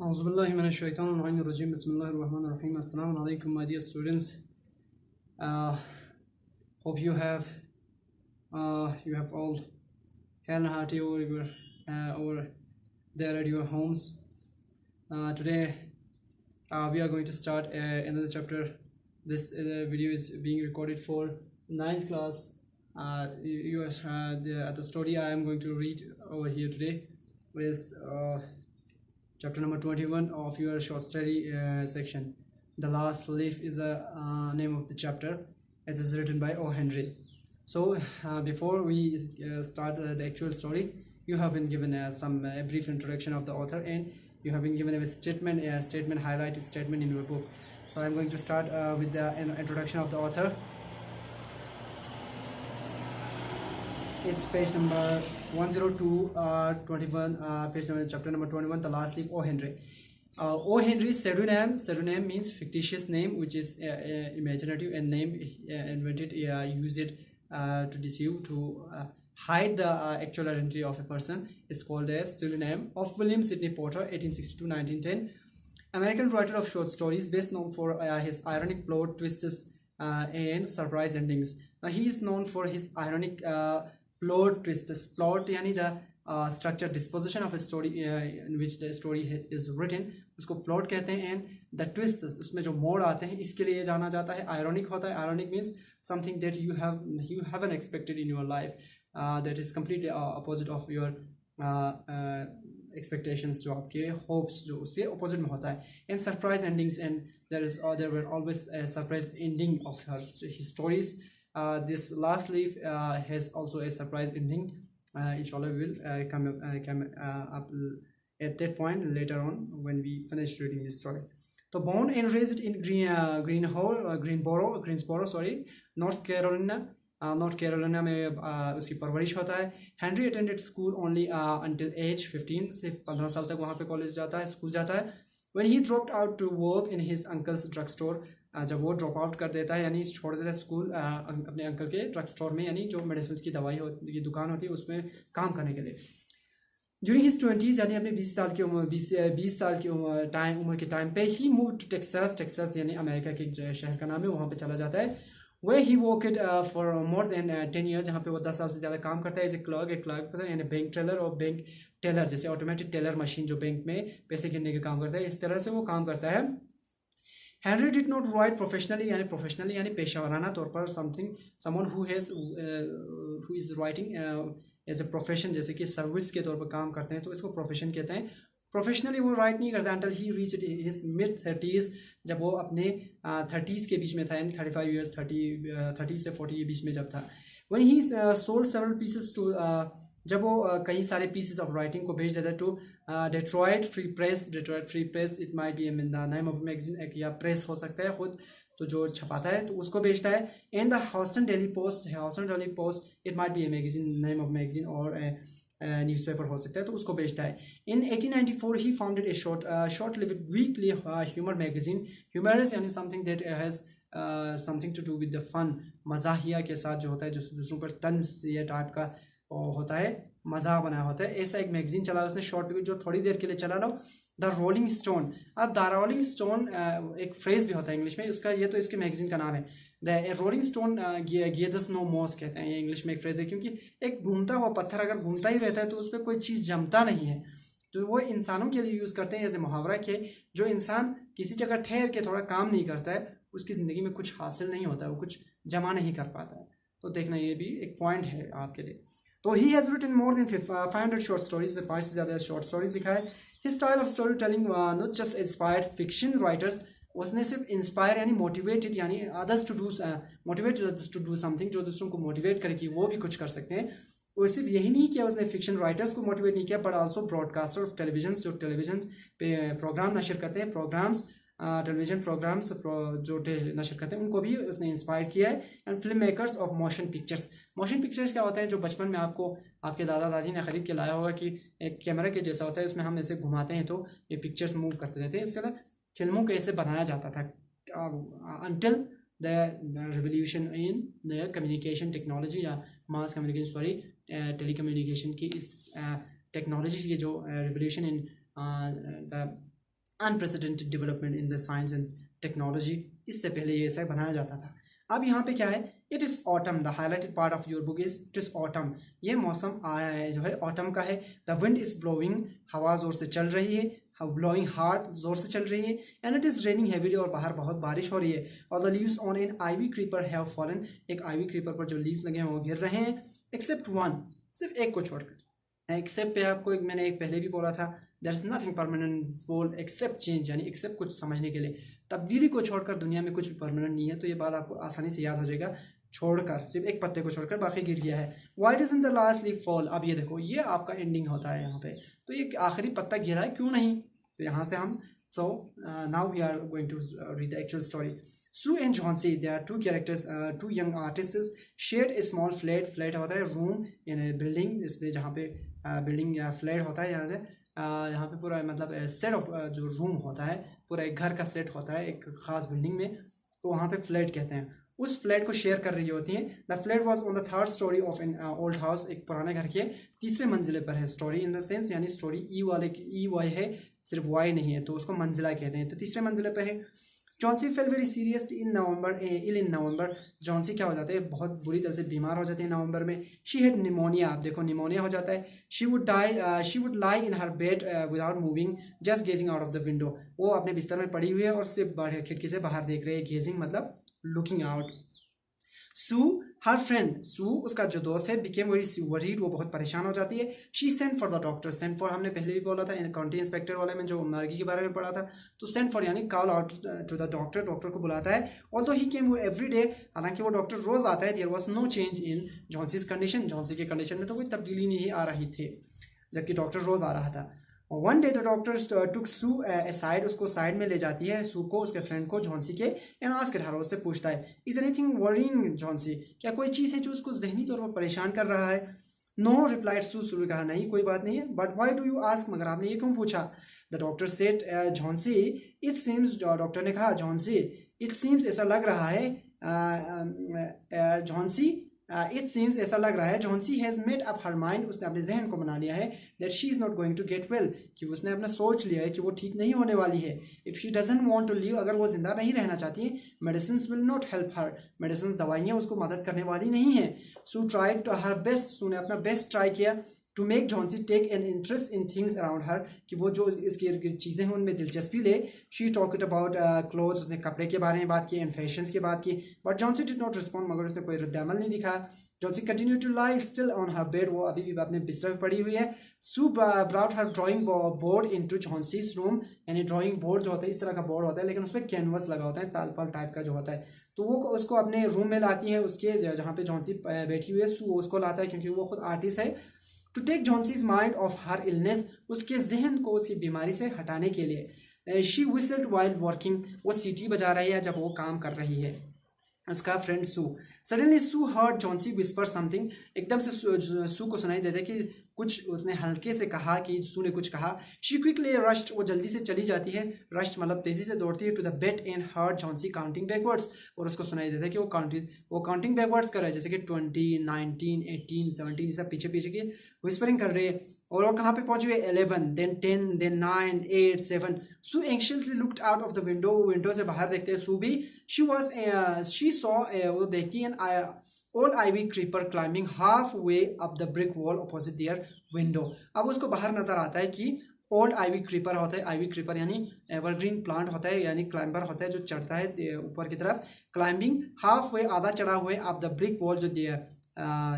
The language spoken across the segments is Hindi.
Auzubillahiminash-shaytanir-rajim. Bismillahir-rahmanir-rahim. Assalamu alaikum, my dear students. Hope you have all hell and hearty over there at your homes. Today we are going to start another chapter. This video is being recorded for 9th class. The story I am going to read over here today is chapter number 21 of your short story section. The Last Leaf is the name of the chapter. It is written by O. Henry. So before we start the actual story, you have been given some brief introduction of the author, and you have been given a statement, highlighted statement in your book. So I'm going to start with the introduction of the author. It's page number 102, 21, page number, chapter number 21, The Last Leaf, O. Henry. O. Henry pseudonym means fictitious name, which is imaginative, and name invented, use it to deceive, to hide the actual identity of a person, is called a pseudonym. Of William Sidney Porter, 1862-1910, American writer of short stories, best known for his ironic plot twists and surprise endings. Now he is known for his ironic plot twists. Plot यानी the structured disposition of a story in which the story is written, उसको plot कहते हैं, and the twists, उसमें जो मोड़ आते हैं, इसके लिए जाना जाता है. Ironic होता है. Ironic means something that you haven't expected in your life, that is completely opposite of your expectations, जो आपके hopes जो उससे opposite में होता है. And surprise endings, and there were always a surprise ending of his stories. This Last Leaf has also a surprise ending. Inshallah, we will come up at that point later on when we finish reading this story. So born and raised in Greensboro, North Carolina. North Carolina में उसकी परवरिश होता है. Henry attended school only until age 15. सिर्फ 15 साल तक वहाँ पे कॉलेज जाता है, स्कूल जाता है. When he dropped out to work in his uncle's drugstore, जब वो ड्रॉप आउट कर देता है, यानी छोड़ देता है स्कूल अपने अंकल के ड्रग स्टोर में, यानी जो मेडिसिन की दवाई की दुकान होती है उसमें काम करने के लिए. ड्यूरिंग हिज 20s, यानी अपने 20 साल की उम्र के टाइम पे, ही मूव टू टेक्सास यानी अमेरिका के शहर का नाम है, वहाँ पे चला जाता है. Where he worked for more than 10 years, जहाँ पे वो 10 साल से ज़्यादा काम करता है. एज ए क्लर्क पता है, यानी बैंक टेलर और बैंक टेलर, जैसे ऑटोमेटिक टेलर मशीन जो बैंक में पैसे गिनने का काम करता है, इस तरह से वो काम करता है. Henry did not write professionally यानी पेशेवराना तौर पर someone who is writing as a profession, जैसे कि सर्विस के तौर पर काम करते हैं तो इसको प्रोफेशन कहते हैं. प्रोफेशनली वो राइट नहीं करता until he reached his mid 30s, जब वो अपने 30s के बीच में था, यानी 35 years, 30 से 40 के बीच में जब था. When he sold several pieces to जब वो कई सारे पीसेस ऑफ राइटिंग को भेज देता है to Detroit Free Press, it might be the name of magazine, या प्रेस हो सकता है खुद तो जो छपाता है तो उसको भेजता है. And the Houston Daily Post, it might be a magazine, name of magazine, और न्यूज़पेपर हो सकता है तो उसको भेजता है. In 1894 he founded a short lived weekly humour magazine. Humorous यानी something that has something to do with the fun, मजाहिया के साथ जो होता है, जो दूसरों पर तंज ये टाइप का होता है, मजाक बनाया होता है, ऐसा एक मैगजीन चला उसने, शॉर्ट जो थोड़ी देर के लिए चला. लो द रोलिंग स्टोन. अब द रोलिंग स्टोन एक फ्रेज भी होता है इंग्लिश में, इसका ये तो इसके मैगजीन का नाम है. The Rolling Stone gathers no moss कहते हैं, ये इंग्लिश में एक फ्रेज है, क्योंकि एक घूमता हुआ पत्थर अगर घूमता ही रहता है तो उस पर कोई चीज़ जमता नहीं है, तो वो इंसानों के लिए यूज़ करते हैं एज ए मुहावरा के जो इंसान किसी जगह ठहर के थोड़ा काम नहीं करता है उसकी ज़िंदगी में कुछ हासिल नहीं होता है, वो कुछ जमा नहीं कर पाता है. तो देखना ये भी एक पॉइंट है आपके लिए. तो he has written more than 500 short stories, 500 से ज़्यादा शॉर्ट स्टोरीज लिखा है. His style of storytelling not just inspired fiction writers, उसने सिर्फ इंस्पायर यानी मोटिवेटेड, यानी others to do something, जो दूसरों को मोटिवेट करे कि वो भी कुछ कर सकते हैं. वो सिर्फ यही नहीं किया उसने फिक्शन राइटर्स को मोटिवेट नहीं किया, but also broadcaster of television, जो टेलीविजन पे प्रोग्राम नशर करते हैं, टेलीविजन प्रोग्राम्स जो नशर करते हैं उनको भी उसने इंस्पायर किया है. And film makers of motion pictures क्या होता है, जो बचपन में आपको आपके दादा दादी ने खरीद के लाया होगा कि एक कैमरा के जैसा होता है, उसमें हम ऐसे घुमाते हैं तो ये पिक्चर्स मूव करते रहते हैं. इस तरह फिल्मों को ऐसे बनाया जाता था until the revolution in the communication technology या mass communication telecommunication की इस टेक्नोलॉजी की जो revolution in the unprecedented development in the science and technology, इससे पहले ये ऐसा बनाया जाता था। अब यहाँ पे क्या है, it is autumn, the highlighted part of your book is it is autumn, ये मौसम जो है ऑटम का है। द विंड इज ब्लोइंग, हवा जोर से चल रही है, ब्लोइंग हार्ड, जोर से चल रही है। And it is raining heavily, और बाहर बहुत बारिश हो रही है। और the leaves on an ivy creeper have fallen, एक आईवी क्रीपर पर जो लीव्स लगे हैं वो गिर रहे हैं। एक्सेप्ट वन, सिर्फ एक को छोड़कर। एक्सेप्ट पे आपको मैंने एक पहले भी बोला था, there is nothing permanent except change, यानी एक्सेप्ट कुछ समझने के लिए, तब्दीली को छोड़कर दुनिया में कुछ भी परमानेंट नहीं है। तो ये बात आपको आसानी से याद हो जाएगा, छोड़कर, सिर्फ एक पत्ते को छोड़कर बाकी गिर गया है। Why doesn't the last leaf fall, अब ये देखो ये आपका एंडिंग होता है यहाँ पे, तो ये आखिरी पत्ता गिरा है, क्यों नहीं। तो यहाँ से हम now we are going to read the actual story. Sue and Chauncey, they are two characters, two young artists, shared a small flat. Flat होता है रूम इन ए बिल्डिंग, इसलिए जहाँ पे बिल्डिंग या फ्लैट होता है, यहाँ पे पूरा मतलब सेट ऑफ जो रूम होता है, पूरा एक घर का सेट होता है एक खास बिल्डिंग में, तो वहाँ पे फ्लैट कहते हैं। उस फ्लैट को शेयर कर रही होती हैं। The flat was on the third story of an old house, एक पुराने घर के तीसरे मंजिले पर है। स्टोरी इन द सेंस, यानी स्टोरी ई वाले ई वाई है, सिर्फ वाई नहीं है, तो उसको मंजिला कहते हैं, तो तीसरे मंजिले पर है। Johnsy fell very seriously in November, ill in November, Johnsy क्या हो जाते हैं, बहुत बुरी तरह से बीमार हो जाते हैं नवंबर में। शी हैड निमोनिया, आप देखो निमोनिया हो जाता है। She would lie in her bed without moving, just gazing out of the window, वो अपने बिस्तर में पड़ी हुई है और सिर्फ खिड़की से बाहर देख रहे हैं। गेजिंग मतलब लुकिंग आउट। सू हर फ्रेंड, सू उसका जो दोस्त है, बिकेम वेरी वरीड, वो बहुत परेशान हो जाती है। She sent for the doctor, sent for हमने पहले भी बोला था काउंटी इंस्पेक्टर वाले में जो मर्गी के बारे में पढ़ा था, तो सेंट फॉर यानी call out to the doctor, doctor को बुलाता है। Although he came every day, हालांकि वो डॉक्टर रोज आता है। There was no change in Johnsy's condition, Johnsy के कंडीशन में तो कोई तब्दीली नहीं आ रही थी, जबकि डॉक्टर रोज आ रहा था। One day the doctor took Sue aside, उसको साइड में ले जाती है सू को, उसके फ्रेंड को, जॉन्सी के, एंड आस्क्ड हर, उससे पूछता है, इज एनीथिंग वरीइंग जॉन्सी, क्या कोई चीज़ है जो उसको जहनी तौर पर परेशान कर रहा है। नो रिप्लाइड सू, सू ने कहा नहीं कोई बात नहीं है। But why do you ask, मगर आपने ये क्यों पूछा। The doctor said Johnsy it seems, doctor ने कहा जॉन्सी इट सीम्स, ऐसा लग रहा है, जॉन्सी इट सीम्स, ऐसा लग रहा है, Johnsy has made up her mind, उसने अपने जहन को बना लिया है, that she is not going to get well, कि उसने अपना सोच लिया है कि वो ठीक नहीं होने वाली है। If she doesn't want to live, अगर वो जिंदा नहीं रहना चाहती है, medicine will not help her, medicine दवाइयाँ उसको मदद करने वाली नहीं है। Sue tried to her best, Sue ने अपना बेस्ट ट्राई किया to make Johnsy take an interest in things around her, कि वो जो इसकी चीज़ें हैं उनमें दिलचस्पी ले। शी टॉक्ड अबाउट क्लोथ्स, उसने कपड़े के बारे में बात की, एंड फैशंस की बात की। But Johnsy did not respond, मगर उसने कोई रद्द-ए-अमल नहीं दिखाया। Johnsy continue to lie still on her bed, वो अभी भी अपने बिस्तर पर पड़ी हुई है। Sue brought her drawing board into Johnsy's room, यानी ड्राइंग बोर्ड जो होता है इस तरह का बोर्ड होता है, लेकिन उसमें कैनवस लगा होता है, तालपाल टाइप का जो होता है, तो वो उसको अपने रूम में लाती है, उसके जहाँ पे जॉन्सी बैठी हुई है, सू उसको लाता है क्योंकि वो खुद आर्टिस्ट है। To take Johnsy's mind off her illness, उसके जहन को उसकी बीमारी से हटाने के लिए। शी विसल्ड वाइल वर्किंग, वो सीटी बजा रही है जब वो काम कर रही है। उसका फ्रेंड सू, सडनली सू हर्ड जॉन्सी विस्पर समथिंग, एकदम से सू को सुनाई देता है कि कुछ उसने हल्के से कहा, कि सू ने कुछ कहा। शी क्विकली रश्ड, वो जल्दी से चली जाती है, रश्ड मतलब तेजी से दौड़ती है, to the bed and heard Johnsy counting backwards, और उसको सुनाई देता है कि वो काउंटिंग बैकवर्ड्स कर रहा है, जैसे कि 20, 19, 18, 17, सब पीछे पीछे की विस्परिंग कर रही है। और वो कहाँ पे पहुंची हुई है, 11, then 10, then 9, 8, 7। Sue anxiously looked out of the window, window से बाहर देखते हैं सू भी। शी सॉ, वो देखती है old ivy creeper climbing half way up the brick wall opposite their window. अब उसको बाहर नजर आता है कि ओल्ड आईवी क्रीपर होता है, आईवी क्रीपर यानी एवरग्रीन प्लांट होता है, यानी क्लाइंबर होता है जो चढ़ता है ऊपर की तरफ। क्लाइंबिंग हाफ वे, आधा चढ़ा हुआ है, अप द ब्रिक वॉल, जो क्या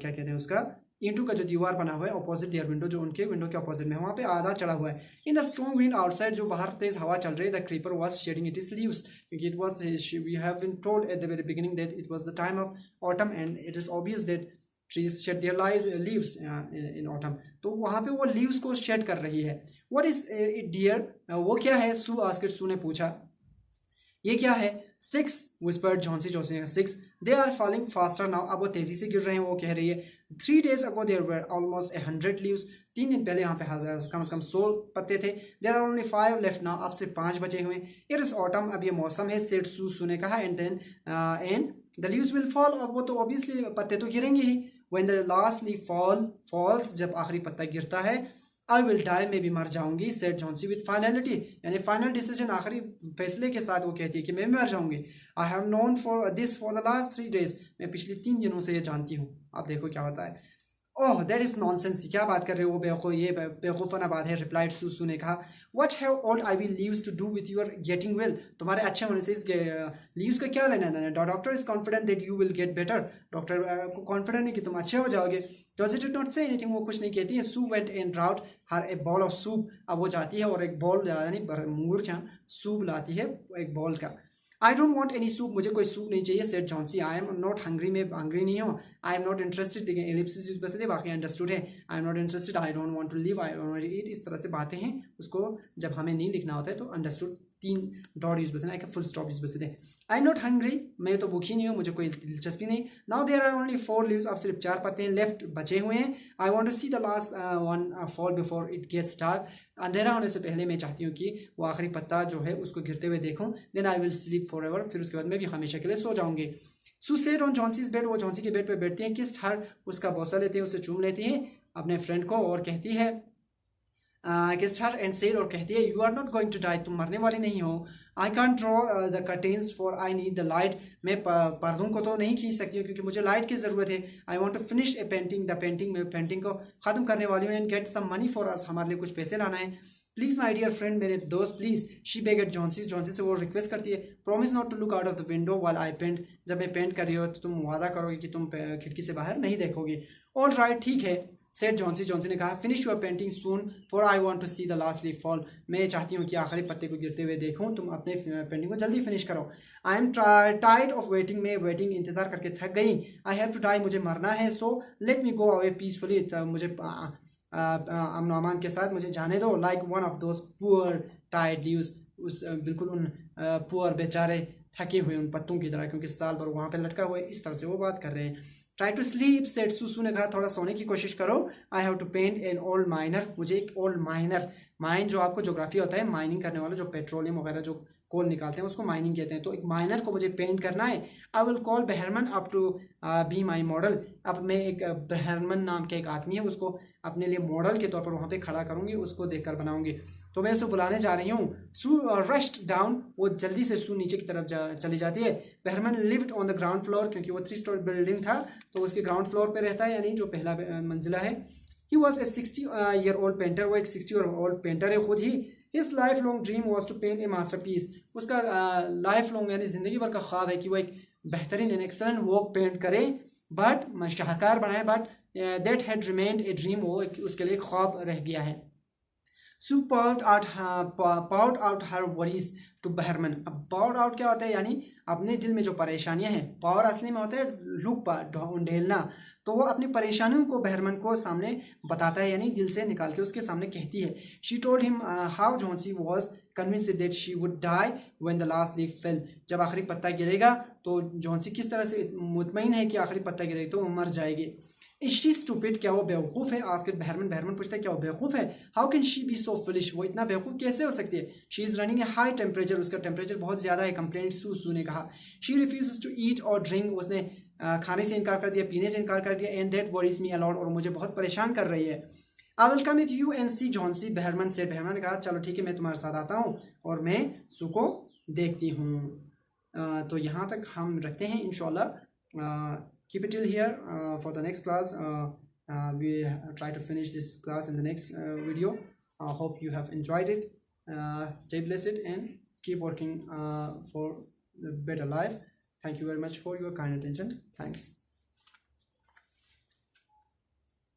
कहते हैं उसका, ईंटों का जो दीवार बना हुआ है, ऑपोजिट देयर विंडो, जो उनके विंडो के ऑपोजिट में, वहाँ पे आधा चढ़ा हुआ है। In the strong wind outside, जो बाहर तेज हवा चल रही है, the creeper was shedding it is leaves, क्योंकि it was, we have been told at the very beginning that it was the time of autumn, and it is obvious that trees shed their leaves in autumn, तो वहाँ पे वो लीव्स को शेड कर रही है। व्हाट इज इट डियर, वो क्या है, सू आस्क्ड, सू ने पूछा ये क्या है। 6 विस्पर्ड जॉन्सी, जॉन्सी ने 6, they are falling faster now, अब वो तेजी से गिर रहे हैं, वो कह रही है। 3 days ago there were almost 100 leaves, 3 दिन पहले यहाँ पे कम से कम 100 पत्ते थे। There are only 5 left now, अब सिर्फ 5 बचे हुए। इट इज ऑटम, अब ये मौसम है, सेड सू ने कहा, and then and the leaves will fall, अब वो तो ऑब्वियसली पत्ते तो गिरेंगे ही। When the last leaf falls, जब आखिरी पत्ता गिरता है, आई विल डाई, मैं भी मर जाऊंगी, सेड जॉन्सी विद फाइनलिटी, यानी फाइनल डिसीजन, आखिरी फैसले के साथ वो कहती है कि मैं भी मर जाऊंगी। I have known for this for the last 3 days, मैं पिछले 3 दिनों से ये जानती हूँ। आप देखो क्या होता है। ओह दैट इज नॉनसेंस, क्या बात कर रहे हो वो बेवकूफ़, ये बेवकूफ़ाना बात है। रिप्लाइड सूसू ने कहा, what have all I will leaves to do with your getting well, तुम्हारे अच्छे होने से इस लीव्स का क्या लेना देना। Doctor is confident that you will get better, doctor को कॉन्फिडेंट है कि तुम अच्छे हो जाओगे। Johnsy did not say anything, वो कुछ नहीं कहती है। Sue went and brought her a bowl of soup, अब वो जाती है और एक बॉल यानी मूर्छा सूप लाती है एक बॉल का। I don't want any soup, मुझे कोई सूप नहीं चाहिए, said Johnsy. I am not hungry, मैं हंग्री नहीं हूँ। I am not interested, ellipsis use बस बाकी अंडरस्टूड है। I am not interested, I don't want to live, I want to eat. इस तरह से बातें हैं, उसको जब हमें नहीं लिखना होता है तो अंडरस्टूड 3 डॉट यूज बस फुल स्टॉप यूज बस। आई एम नॉट हंग्री, मैं तो भूखी नहीं हूँ, मुझे कोई दिलचस्पी नहीं। Now there are only 4 leaves, अब सिर्फ 4 पत्ते हैं लेफ्ट बचे हुए हैं। I want to see the last one fall before it gets dark, अंधेरा होने से पहले मैं चाहती हूँ कि वो आखिरी पत्ता जो है उसको गिरते हुए देखूँ। Then I will sleep forever, फिर उसके बाद मैं भी हमेशा के लिए सो जाऊंगी। सू सेट ऑन जॉन्सीज बेड, वो जॉन्सी के बेड पे बैठती हैं। किस्ड हर, उसका बोसा लेती है, उसे चूम लेती है अपने फ्रेंड को और कहती है किस्ड हर एंड सेड, और कहती है you are not going to die, तुम मरने वाली नहीं हो। I can't draw the curtains for I need the light, मैं पर्दों को तो नहीं खींच सकती हूँ क्योंकि मुझे लाइट की ज़रूरत है। I want to finish a painting, the painting, मैं पेंटिंग को ख़त्म करने वाली हूँ। And get some money for us, हमारे लिए कुछ पैसे लाना है। प्लीज़ माई डियर फ्रेंड, मेरे दोस्त please. She begged Johnsy, Johnsy से वो रिक्वेस्ट करती है। Promise not to look out of the window while I paint, जब मैं पेंट कर रही हो तो तुम वादा करोगे कि तुम खिड़की से बाहर नहीं देखोगे। ऑल राइट, ठीक है, सेड जॉन्सी, जॉन्सी ने कहा। Finish your painting soon for I want to see the last leaf fall, मैं चाहती हूँ कि आखिरी पत्ते को गिरते हुए देखूँ, तुम अपने पेंटिंग को जल्दी फिनिश करो। I am tired of waiting, मैं वेटिंग इंतजार करके थक गई। आई हैव टू डाई, मुझे मरना है। So let me go away peacefully, मुझे अमन अमान के साथ मुझे जाने दो। Like one of those poor tired leaves, उस बिल्कुल उन पुअर बेचारे थके हुए उन पत्तों की तरह, क्योंकि साल भर वहाँ पे लटका हुआ है। इस तरह से वो बात कर रहे हैं। ट्राई टू स्लीप, सेड सूसू ने कहा, थोड़ा सोने की कोशिश करो। I have to paint an old miner, मुझे एक ओल्ड माइनर, माइन जो आपको ज्योग्राफी होता है, माइनिंग करने वाले जो पेट्रोलियम वगैरह जो कोल निकालते हैं उसको माइनिंग कहते हैं, तो एक माइनर को मुझे पेंट करना है। I will call Behrman up to be my model, अब मैं एक बहरमन नाम के एक आदमी है उसको अपने लिए मॉडल के तौर पर वहाँ पे खड़ा करूँगी, उसको देखकर बनाऊंगी, तो मैं उसको बुलाने जा रही हूँ। सू रश्ड डाउन, वो जल्दी से सू नीचे की तरफ चली जाती है। Behrman lived on the ground floor, क्योंकि वो 3 स्टोरी बिल्डिंग था तो उसके ग्राउंड फ्लोर पे रहता है, यानी जो पहला मंजिला है। He was a 60 year old painter, वो एक 60 ईयर ओल्ड पेंटर है खुद ही। His lifelong dream was to paint a masterpiece, उसका लाइफ लॉन्ग यानी जिंदगी भर का ख्वाब है कि वो एक बेहतरीन एंड एक्सलेंट वर्क पेंट करे, बट शाहकार बनाए, but that had remained a dream, वो उसके लिए ख्वाब रह गया है। Sue poured out her worries to बहरमन। अब poured out क्या होता है, यानी अपने दिल में जो परेशानियां हैं, पावर असली में होता है लुक ढूंढेलना, तो वो अपनी परेशानियों को बहरमन को सामने बताता है, यानी दिल से निकाल के उसके सामने कहती है। She told him how Johnsy was convinced that she would die when the last leaf fell, जब आखिरी पत्ता गिरेगा तो जॉन्सी किस तरह से मुतमईन है कि आखिरी पत्ता गिरेगा तो वो मर जाएगी। इज शी स्टूपिड, क्या वो बेवकूफ़ है? आस्क्ड बहरमन, बहरमन पूछता है क्या वो बेवकूफ़ है? How can she be so foolish, वो इतना बेवकूफ़ कैसे हो सकती है? She is running A high temperature, उसका टेम्परेचर बहुत ज़्यादा है, कंप्लेंट सू ने कहा। शी रिफ्यूज टू ईट और ड्रिंक, उसने खाने से इनकार कर दिया, पीने से इनकार कर दिया। And that worries me a lot, और मुझे बहुत परेशान कर रही है। I will come with you and see Johnsy, Behrman से, बहरमन ने कहा चलो ठीक है मैं तुम्हारे साथ आता हूँ और मैं सू को देखती हूँ। तो यहाँ तक हम रखते हैं इंशाल्लाह। Keep it till here for the next class. We try to finish this class in the next video. I hope you have enjoyed it. Stay blessed and keep working for a better life. Thank you very much for your kind attention. Thanks.